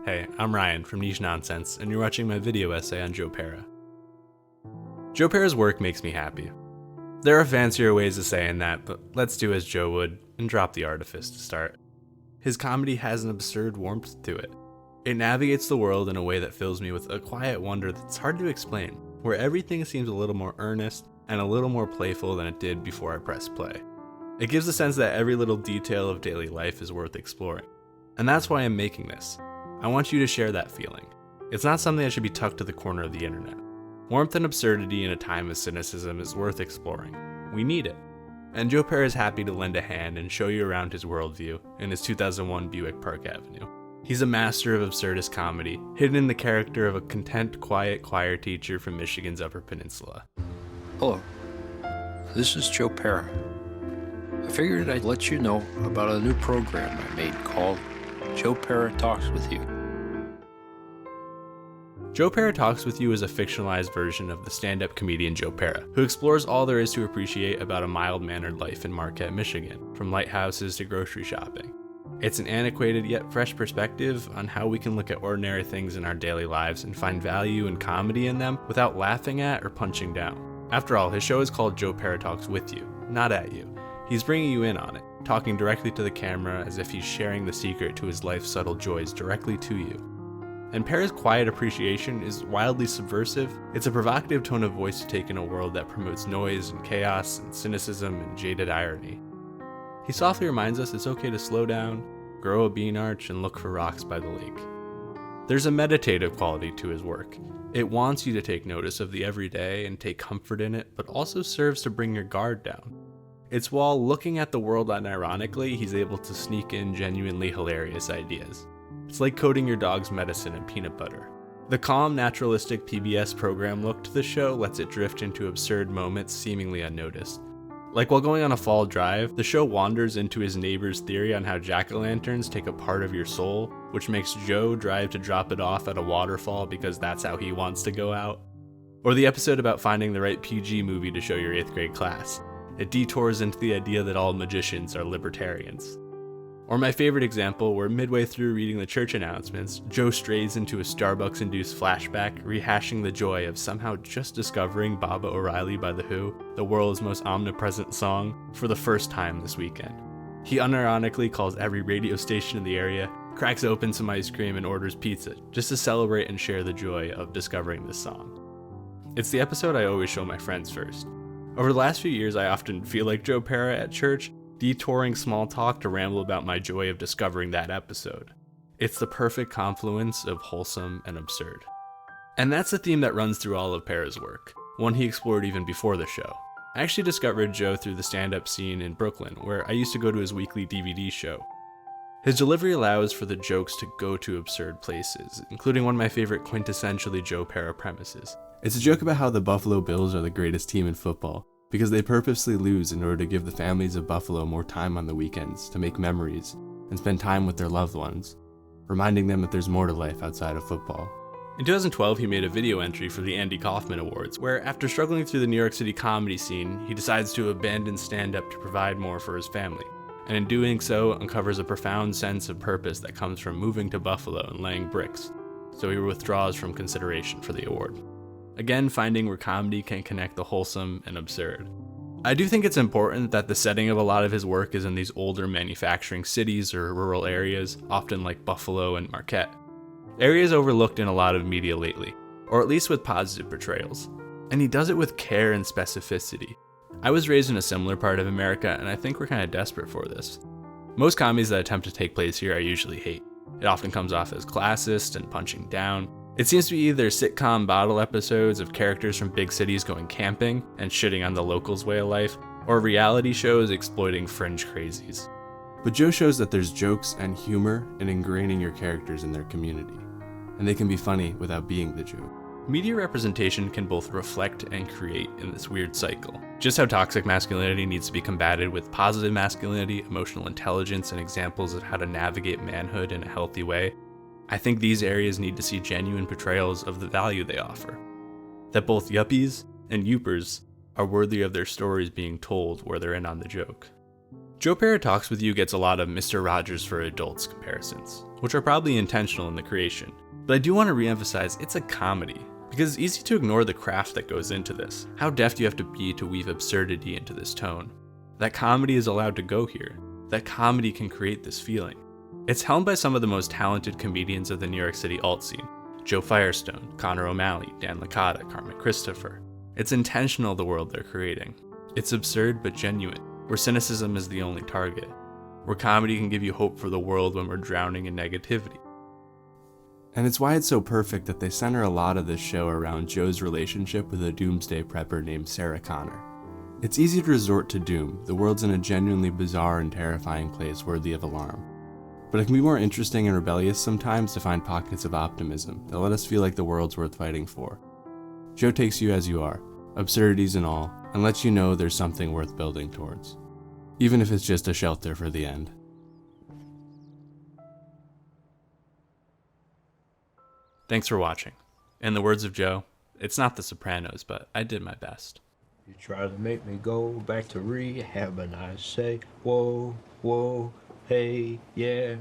Hey, I'm Ryan from Niche Nonsense, and you're watching my video essay on Joe Pera. Joe Pera's work makes me happy. There are fancier ways of saying that, but let's do as Joe would and drop the artifice to start. His comedy has an absurd warmth to it. It navigates the world in a way that fills me with a quiet wonder that's hard to explain, where everything seems a little more earnest and a little more playful than it did before I pressed play. It gives the sense that every little detail of daily life is worth exploring. And that's why I'm making this. I want you to share that feeling. It's not something that should be tucked to the corner of the internet. Warmth and absurdity in a time of cynicism is worth exploring. We need it. And Joe Pera is happy to lend a hand and show you around his worldview in his 2001 Buick Park Avenue. He's a master of absurdist comedy, hidden in the character of a content, quiet choir teacher from Michigan's Upper Peninsula. Hello, this is Joe Pera. I figured I'd let you know about a new program I made called Joe Pera Talks With You. Joe Pera Talks With You is a fictionalized version of the stand-up comedian Joe Pera, who explores all there is to appreciate about a mild-mannered life in Marquette, Michigan, from lighthouses to grocery shopping. It's an antiquated yet fresh perspective on how we can look at ordinary things in our daily lives and find value and comedy in them without laughing at or punching down. After all, his show is called Joe Pera Talks With You, not at you. He's bringing you in on it, talking directly to the camera as if he's sharing the secret to his life's subtle joys directly to you. And Pera's quiet appreciation is wildly subversive. It's a provocative tone of voice to take in a world that promotes noise and chaos and cynicism and jaded irony. He softly reminds us it's okay to slow down, grow a bean arch, and look for rocks by the lake. There's a meditative quality to his work. It wants you to take notice of the everyday and take comfort in it, but also serves to bring your guard down. It's while looking at the world unironically, he's able to sneak in genuinely hilarious ideas. It's like coating your dog's medicine in peanut butter. The calm, naturalistic PBS program look to the show lets it drift into absurd moments seemingly unnoticed. Like while going on a fall drive, the show wanders into his neighbor's theory on how jack-o'-lanterns take a part of your soul, which makes Joe drive to drop it off at a waterfall because that's how he wants to go out. Or the episode about finding the right PG movie to show your 8th grade class. It detours into the idea that all magicians are libertarians. Or my favorite example, where midway through reading the church announcements, Joe strays into a Starbucks-induced flashback, rehashing the joy of somehow just discovering Baba O'Reilly by The Who, the world's most omnipresent song, for the first time this weekend. He unironically calls every radio station in the area, cracks open some ice cream, and orders pizza, just to celebrate and share the joy of discovering this song. It's the episode I always show my friends first. Over the last few years, I often feel like Joe Pera at church, detouring small talk to ramble about my joy of discovering that episode. It's the perfect confluence of wholesome and absurd. And that's the theme that runs through all of Pera's work, one he explored even before the show. I actually discovered Joe through the stand-up scene in Brooklyn, where I used to go to his weekly DVD show. His delivery allows for the jokes to go to absurd places, including one of my favorite quintessentially Joe Pera premises. It's a joke about how the Buffalo Bills are the greatest team in football, because they purposely lose in order to give the families of Buffalo more time on the weekends to make memories and spend time with their loved ones, reminding them that there's more to life outside of football. In 2012, he made a video entry for the Andy Kaufman Awards, where after struggling through the New York City comedy scene, he decides to abandon stand-up to provide more for his family, and in doing so, uncovers a profound sense of purpose that comes from moving to Buffalo and laying bricks, so he withdraws from consideration for the award. Again, finding where comedy can connect the wholesome and absurd. I do think it's important that the setting of a lot of his work is in these older manufacturing cities or rural areas, often like Buffalo and Marquette. Areas overlooked in a lot of media lately, or at least with positive portrayals. And he does it with care and specificity. I was raised in a similar part of America, and I think we're kind of desperate for this. Most comedies that attempt to take place here I usually hate. It often comes off as classist and punching down. It seems to be either sitcom bottle episodes of characters from big cities going camping and shitting on the locals' way of life, or reality shows exploiting fringe crazies. But Joe shows that there's jokes and humor in ingraining your characters in their community, and they can be funny without being the joke. Media representation can both reflect and create in this weird cycle. Just how toxic masculinity needs to be combated with positive masculinity, emotional intelligence, and examples of how to navigate manhood in a healthy way, I think these areas need to see genuine portrayals of the value they offer. That both yuppies and youpers are worthy of their stories being told where they're in on the joke. Joe Pera Talks With You gets a lot of Mr. Rogers for Adults comparisons, which are probably intentional in the creation. But I do want to reemphasize it's a comedy, because it's easy to ignore the craft that goes into this, how deft you have to be to weave absurdity into this tone. That comedy is allowed to go here, that comedy can create this feeling. It's helmed by some of the most talented comedians of the New York City alt scene: Joe Firestone, Connor O'Malley, Dan Licata, Carmen Christopher. It's intentional, the world they're creating. It's absurd but genuine, where cynicism is the only target, where comedy can give you hope for the world when we're drowning in negativity. And it's why it's so perfect that they center a lot of this show around Joe's relationship with a doomsday prepper named Sarah Connor. It's easy to resort to doom, the world's in a genuinely bizarre and terrifying place worthy of alarm. But it can be more interesting and rebellious sometimes to find pockets of optimism that let us feel like the world's worth fighting for. Joe takes you as you are, absurdities and all, and lets you know there's something worth building towards, even if it's just a shelter for the end. Thanks for watching. In the words of Joe, it's not The Sopranos, but I did my best. You try to make me go back to rehab and I say, whoa, whoa, hey, yeah.